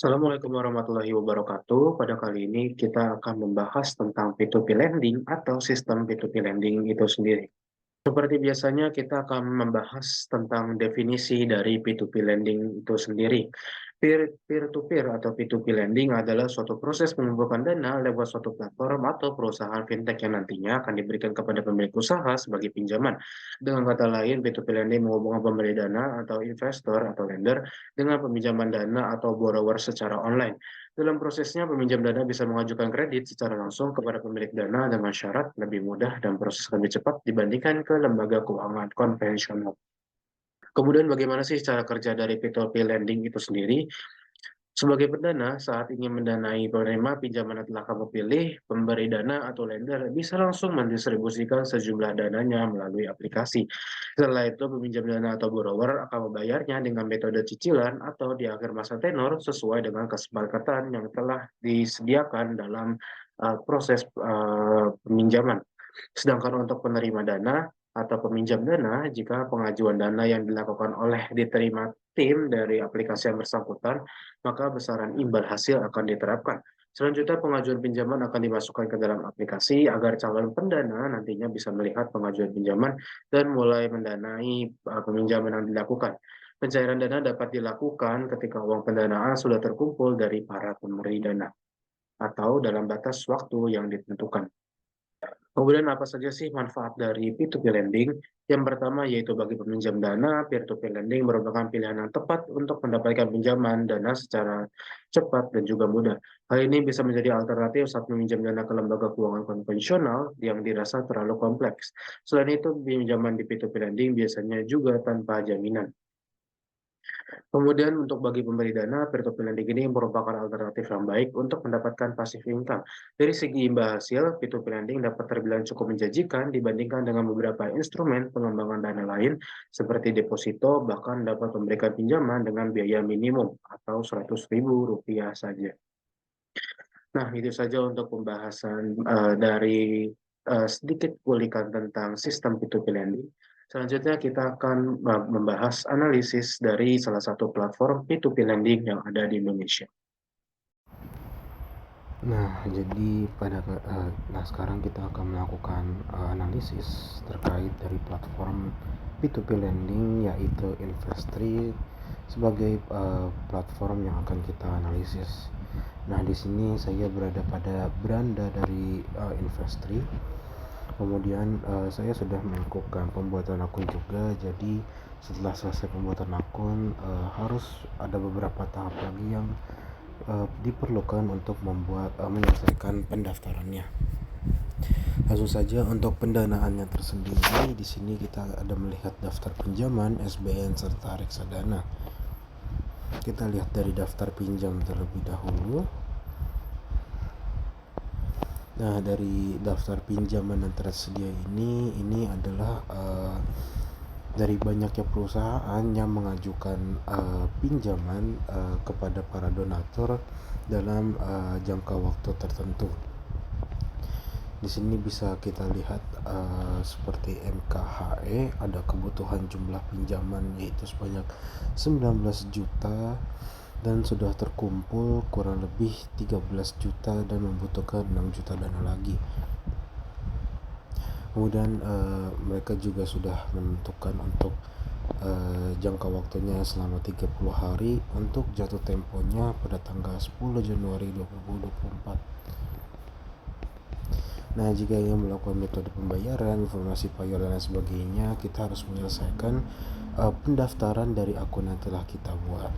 Assalamualaikum warahmatullahi wabarakatuh. Pada kali ini kita akan membahas tentang P2P lending atau sistem P2P lending itu sendiri. Seperti biasanya kita akan membahas tentang definisi dari P2P lending itu sendiri. Peer-to-peer atau P2P lending adalah suatu proses mengumpulkan dana lewat suatu platform atau perusahaan fintech yang nantinya akan diberikan kepada pemilik usaha sebagai pinjaman. Dengan kata lain, P2P lending menghubungkan pemberi dana atau investor atau lender dengan peminjaman dana atau borrower secara online. Dalam prosesnya, peminjam dana bisa mengajukan kredit secara langsung kepada pemilik dana dengan syarat lebih mudah dan proses lebih cepat dibandingkan ke lembaga keuangan konvensional. Kemudian bagaimana sih cara kerja dari P2P lending itu sendiri? Sebagai pendana, saat ingin mendanai penerima pinjaman yang telah kamu pilih, pemberi dana atau lender bisa langsung mendistribusikan sejumlah dananya melalui aplikasi. Setelah itu, peminjam dana atau borrower akan membayarnya dengan metode cicilan atau di akhir masa tenor sesuai dengan kesepakatan yang telah disediakan dalam proses peminjaman. Sedangkan untuk penerima dana atau peminjam dana, jika pengajuan dana yang dilakukan oleh diterima tim dari aplikasi yang bersangkutan, maka besaran imbal hasil akan diterapkan. Selanjutnya, pengajuan pinjaman akan dimasukkan ke dalam aplikasi agar calon pendana nantinya bisa melihat pengajuan pinjaman dan mulai mendanai peminjaman yang dilakukan. Pencairan dana dapat dilakukan ketika uang pendanaan sudah terkumpul dari para pemberi dana atau dalam batas waktu yang ditentukan. Kemudian apa saja sih manfaat dari P2P lending? Yang pertama yaitu bagi peminjam dana, peer-to-peer lending merupakan pilihan yang tepat untuk mendapatkan pinjaman dana secara cepat dan juga mudah. Hal ini bisa menjadi alternatif saat meminjam dana ke lembaga keuangan konvensional yang dirasa terlalu kompleks. Selain itu, pinjaman di P2P lending biasanya juga tanpa jaminan. Kemudian untuk bagi pemberi dana, peer-to-peer lending ini merupakan alternatif yang baik untuk mendapatkan passive income. Dari segi imbal hasil, peer-to-peer lending dapat terbilang cukup menjanjikan dibandingkan dengan beberapa instrumen pengembangan dana lain seperti deposito, bahkan dapat memberikan pinjaman dengan biaya minimum atau Rp100.000 saja. Nah, itu saja untuk pembahasan dari sedikit kulikan tentang sistem P2P lending. Selanjutnya kita akan membahas analisis dari salah satu platform P2P lending yang ada di Indonesia. Nah, sekarang kita akan melakukan analisis terkait dari platform P2P lending yaitu Investri sebagai platform yang akan kita analisis. Nah, di sini saya berada pada beranda dari Investri. Kemudian saya sudah melakukan pembuatan akun juga. Jadi setelah selesai pembuatan akun harus ada beberapa tahap lagi yang diperlukan untuk menyelesaikan pendaftarannya. Langsung saja untuk pendanaannya tersendiri, di sini kita ada melihat daftar pinjaman, SBN serta reksadana. Kita lihat dari daftar pinjam terlebih dahulu. Nah, dari daftar pinjaman yang tersedia ini adalah dari banyaknya perusahaan yang mengajukan pinjaman kepada para donatur dalam jangka waktu tertentu. Di sini bisa kita lihat seperti MKHE ada kebutuhan jumlah pinjaman yaitu sebanyak 19 juta dan sudah terkumpul kurang lebih 13 juta dan membutuhkan 6 juta dana lagi. Kemudian mereka juga sudah menentukan untuk jangka waktunya selama 30 hari untuk jatuh temponya pada tanggal 10 Januari 2024. Nah, jika ingin melakukan metode pembayaran, informasi payah dan lain sebagainya, kita harus menyelesaikan pendaftaran dari akun yang telah kita buat.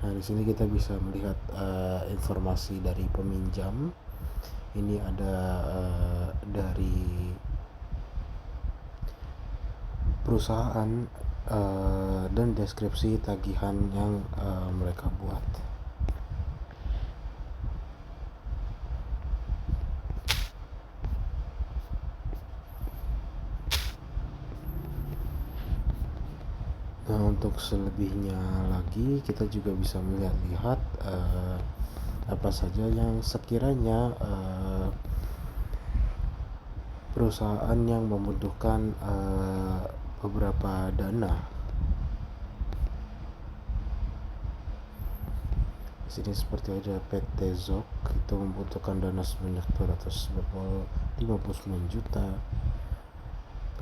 Nah, di sini kita bisa melihat informasi dari peminjam. Ini ada dari perusahaan dan deskripsi tagihan yang mereka buat. Nah, untuk selebihnya lagi kita juga bisa melihat apa saja yang sekiranya perusahaan yang membutuhkan beberapa dana. Sini seperti ada PT Zok, itu membutuhkan dana sebanyak 259 juta,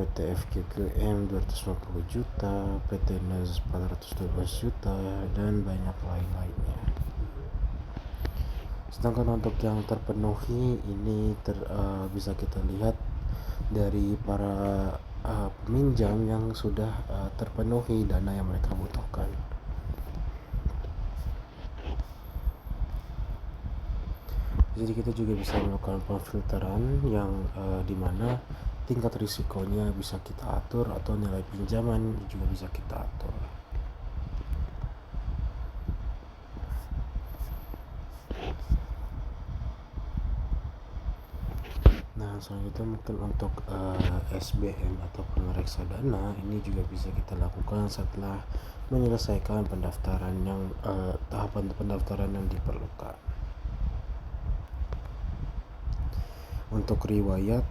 PT FGGM 250 juta, PT NAS 412 juta, dan banyak lain-lainnya. Sedangkan untuk yang terpenuhi ini bisa kita lihat dari para peminjam yang sudah terpenuhi dana yang mereka butuhkan. Jadi kita juga bisa melakukan pemfilteran yang dimana tingkat risikonya bisa kita atur atau nilai pinjaman juga bisa kita atur. Nah, selanjutnya mungkin untuk SBM ataupun reksadana ini juga bisa kita lakukan setelah menyelesaikan pendaftaran yang tahapan pendaftaran yang diperlukan. Untuk riwayat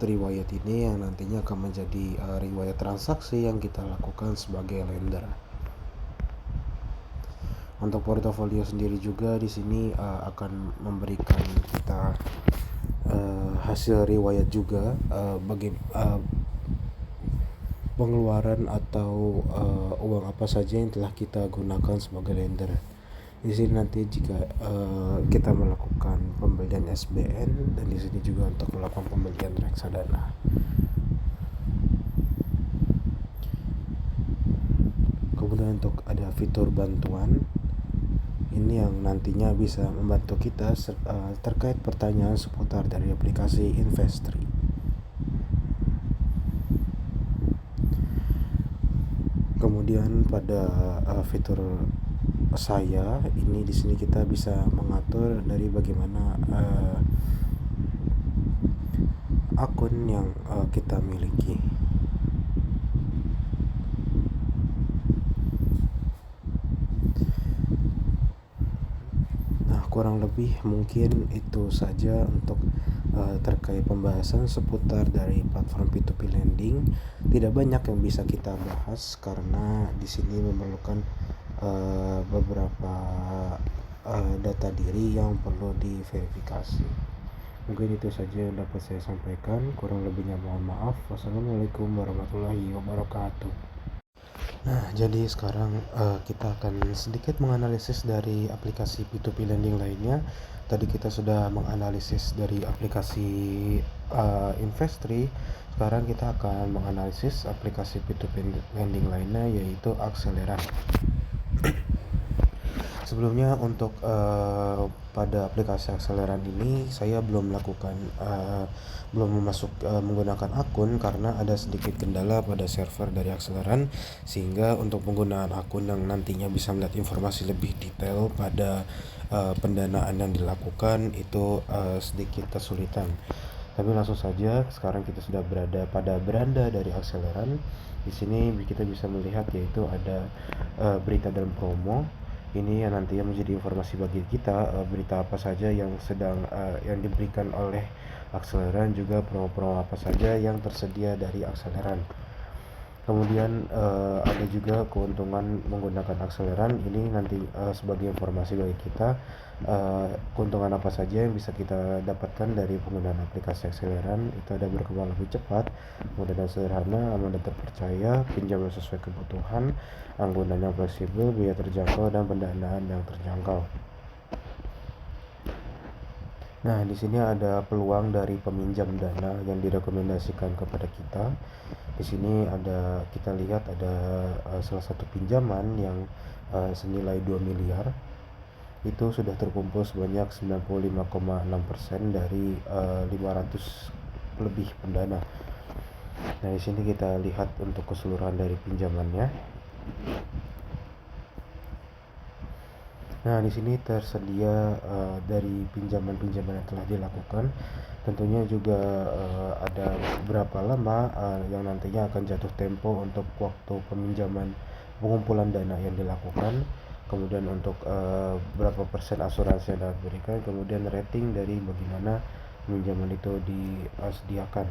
ini yang nantinya akan menjadi riwayat transaksi yang kita lakukan sebagai lender. Untuk portofolio sendiri juga di sini akan memberikan kita hasil riwayat juga bagi pengeluaran atau uang apa saja yang telah kita gunakan sebagai lender. Di sini nanti jika kita melakukan pembelian SBN, dan di sini juga untuk melakukan pembelian reksadana. Kemudian untuk ada fitur bantuan, ini yang nantinya bisa membantu kita terkait pertanyaan seputar dari aplikasi Investri. Kemudian pada fitur saya ini di sini kita bisa mengatur dari bagaimana akun yang kita miliki. Nah, kurang lebih mungkin itu saja untuk terkait pembahasan seputar dari platform P2P lending. Tidak banyak yang bisa kita bahas karena di sini memerlukan beberapa data diri yang perlu diverifikasi. Mungkin itu saja yang dapat saya sampaikan, kurang lebihnya mohon maaf. Wassalamualaikum warahmatullahi wabarakatuh. Nah, jadi sekarang kita akan sedikit menganalisis dari aplikasi P2P lending lainnya. Tadi kita sudah menganalisis dari aplikasi Investri. Sekarang kita akan menganalisis aplikasi P2P lending lainnya, yaitu Akseleran. Sebelumnya untuk pada aplikasi Akseleran ini saya belum melakukan menggunakan akun karena ada sedikit kendala pada server dari Akseleran, sehingga untuk penggunaan akun yang nantinya bisa melihat informasi lebih detail pada pendanaan yang dilakukan itu sedikit kesulitan. Tapi langsung saja, sekarang kita sudah berada pada beranda dari Akseleran. Di sini kita bisa melihat yaitu ada berita dan promo. Ini yang nantinya menjadi informasi bagi kita, berita apa saja yang sedang yang diberikan oleh Akseleran, juga promo-promo apa saja yang tersedia dari Akseleran. Kemudian ada juga keuntungan menggunakan Akseleran. Ini nanti sebagai informasi bagi kita, keuntungan apa saja yang bisa kita dapatkan dari penggunaan aplikasi Akseleran. Itu ada berkembang lebih cepat, mudah dan sederhana, aman dan terpercaya, pinjaman sesuai kebutuhan, anggaran yang fleksibel, biaya terjangkau, dan pendanaan yang terjangkau. Nah, di sini ada peluang dari peminjam dana yang direkomendasikan kepada kita. Di sini kita lihat ada salah satu pinjaman yang senilai 2 miliar. Itu sudah terkumpul sebanyak 95,6% dari 500 lebih pendana. Nah, di sini kita lihat untuk keseluruhan dari pinjamannya. Nah, di sini tersedia dari pinjaman-pinjaman yang telah dilakukan. Tentunya juga ada berapa lama yang nantinya akan jatuh tempo untuk waktu pengumpulan dana yang dilakukan. Kemudian untuk berapa persen asuransi yang dapat diberikan, kemudian rating dari bagaimana pinjaman itu disediakan.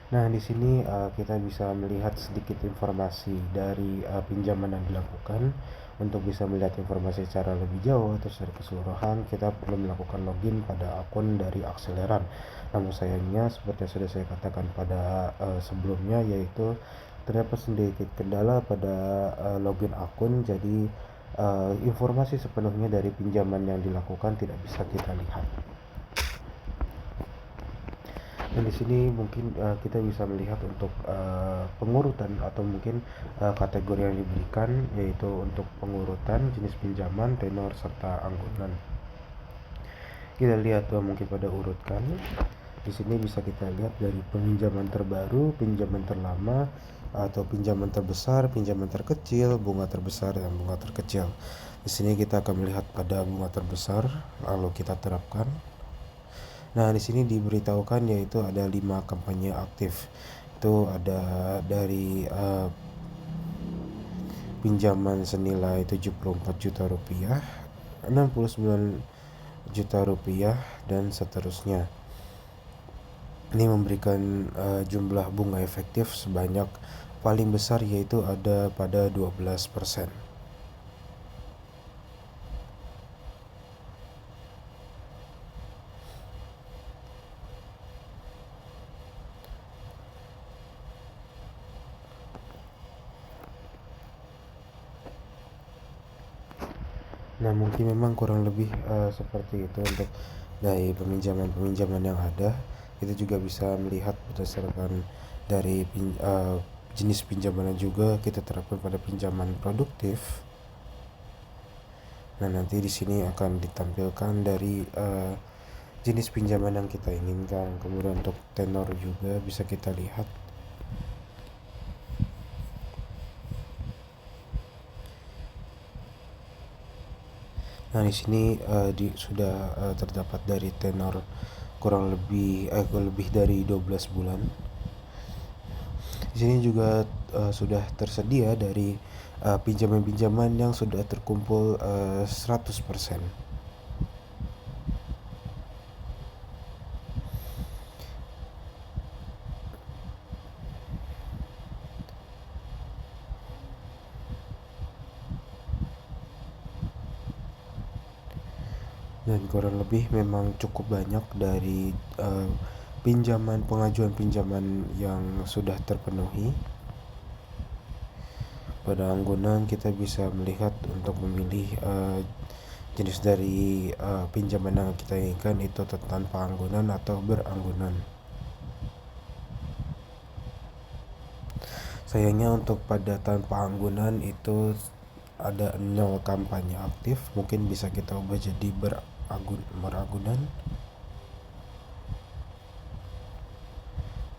Nah, di sini kita bisa melihat sedikit informasi dari pinjaman yang dilakukan. Untuk bisa melihat informasi secara lebih jauh atau secara keseluruhan, kita perlu melakukan login pada akun dari Akseleran. Namun sayangnya, seperti yang sudah saya katakan pada sebelumnya, yaitu terdapat sedikit kendala pada login akun, jadi informasi sepenuhnya dari pinjaman yang dilakukan tidak bisa kita lihat. Dan di sini mungkin kita bisa melihat untuk pengurutan atau mungkin kategori yang diberikan, yaitu untuk pengurutan, jenis pinjaman, tenor, serta anggunan. Kita lihat mungkin pada urutkan. Di sini bisa kita lihat dari pinjaman terbaru, pinjaman terlama, atau pinjaman terbesar, pinjaman terkecil, bunga terbesar, dan bunga terkecil. Di sini kita akan melihat pada bunga terbesar, lalu kita terapkan. Nah, di sini diberitahukan yaitu ada 5 kampanye aktif. Itu ada dari pinjaman senilai 74 juta rupiah, 69 juta rupiah, dan seterusnya. Ini memberikan jumlah bunga efektif sebanyak paling besar, yaitu ada pada 12%. Nah, mungkin memang kurang lebih seperti itu untuk dari peminjaman-peminjaman yang ada. Kita juga bisa melihat berdasarkan dari jenis pinjaman juga kita terapkan pada pinjaman produktif. Nah, nanti di sini akan ditampilkan dari jenis pinjaman yang kita inginkan. Kemudian untuk tenor juga bisa kita lihat. Nah, di sini sudah terdapat dari tenor kurang lebih dari 12 bulan. Di sini juga sudah tersedia dari pinjaman-pinjaman yang sudah terkumpul 100%. Dan kurang lebih memang cukup banyak dari pengajuan pinjaman yang sudah terpenuhi. Pada anggunan kita bisa melihat untuk memilih jenis dari pinjaman yang kita inginkan, itu tanpa anggunan atau beranggunan. Sayangnya untuk pada tanpa anggunan itu ada 0 kampanye aktif. Mungkin bisa kita ubah jadi beragunan,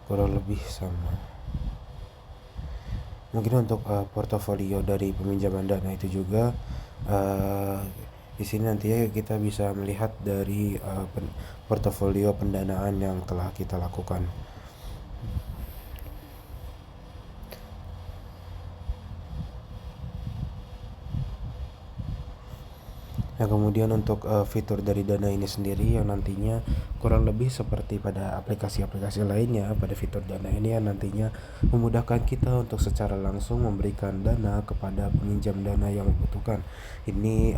kurang lebih sama. Mungkin untuk portofolio dari peminjaman dana itu juga di sini nantinya kita bisa melihat dari portofolio pendanaan yang telah kita lakukan. Nah, kemudian untuk fitur dari Dana ini sendiri yang nantinya kurang lebih seperti pada aplikasi-aplikasi lainnya, pada fitur Dana ini yang nantinya memudahkan kita untuk secara langsung memberikan dana kepada peminjam dana yang membutuhkan. Ini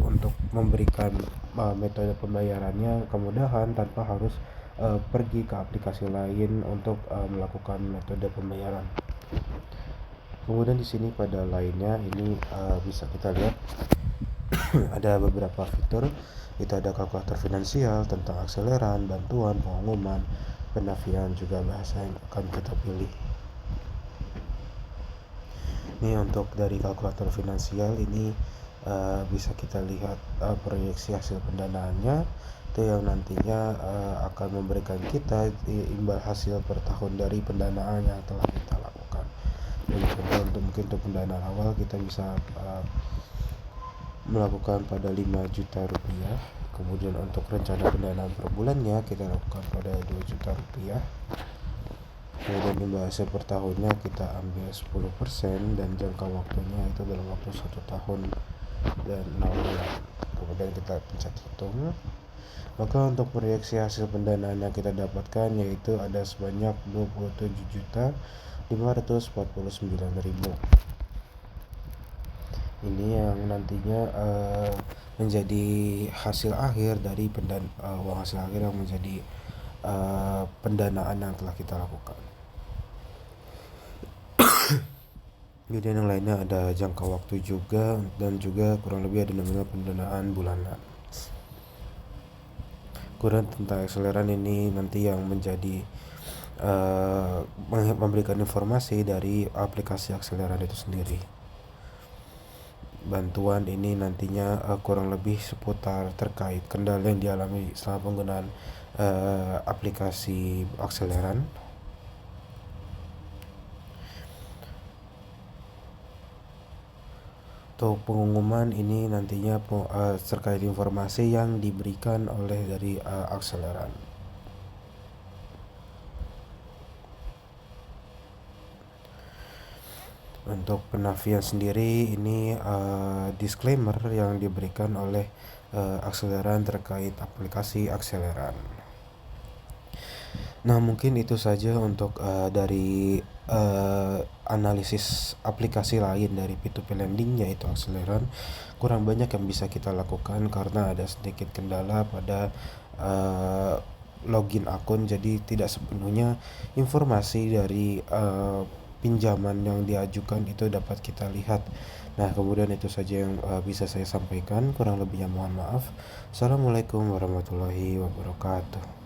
untuk memberikan metode pembayarannya kemudahan tanpa harus pergi ke aplikasi lain untuk melakukan metode pembayaran. Kemudian di sini pada lainnya ini bisa kita lihat ada beberapa fitur. Itu ada kalkulator finansial, tentang akseleran, bantuan, pengumuman, penafian, juga bahasa yang akan kita pilih. Ini untuk dari kalkulator finansial ini bisa kita lihat proyeksi hasil pendanaannya, itu yang nantinya akan memberikan kita imbal hasil per tahun dari pendanaan yang telah kita lakukan. Dan mungkin untuk pendanaan awal kita bisa melakukan pada 5 juta rupiah. Kemudian untuk rencana pendanaan per bulannya kita lakukan pada 2 juta rupiah. Kemudian imbal hasil per tahunnya kita ambil 10% dan jangka waktunya itu dalam waktu 1 tahun dan 6 bulan. Kemudian kita pencet hitung. Maka untuk proyeksi hasil pendanaan yang kita dapatkan yaitu ada sebanyak 27.549.000. Ini yang nantinya menjadi hasil akhir dari uang hasil akhir yang menjadi pendanaan yang telah kita lakukan. Kemudian yang lainnya ada jangka waktu juga, dan juga kurang lebih ada namanya pendanaan bulanan. Kurang tentang akseleran ini nanti yang menjadi memberikan informasi dari aplikasi akseleran itu sendiri. Bantuan ini nantinya kurang lebih seputar terkait kendala yang dialami selama penggunaan aplikasi akseleran. Untuk pengumuman ini nantinya terkait informasi yang diberikan oleh dari akseleran. Untuk penafian sendiri ini disclaimer yang diberikan oleh akseleran terkait aplikasi akseleran. Nah, mungkin itu saja untuk dari analisis aplikasi lain dari P2P lending, yaitu akseleran. Kurang banyak yang bisa kita lakukan karena ada sedikit kendala pada login akun, jadi tidak sepenuhnya informasi dari pinjaman yang diajukan itu dapat kita lihat. Nah, kemudian itu saja yang bisa saya sampaikan. Kurang lebihnya mohon maaf. Assalamualaikum warahmatullahi wabarakatuh.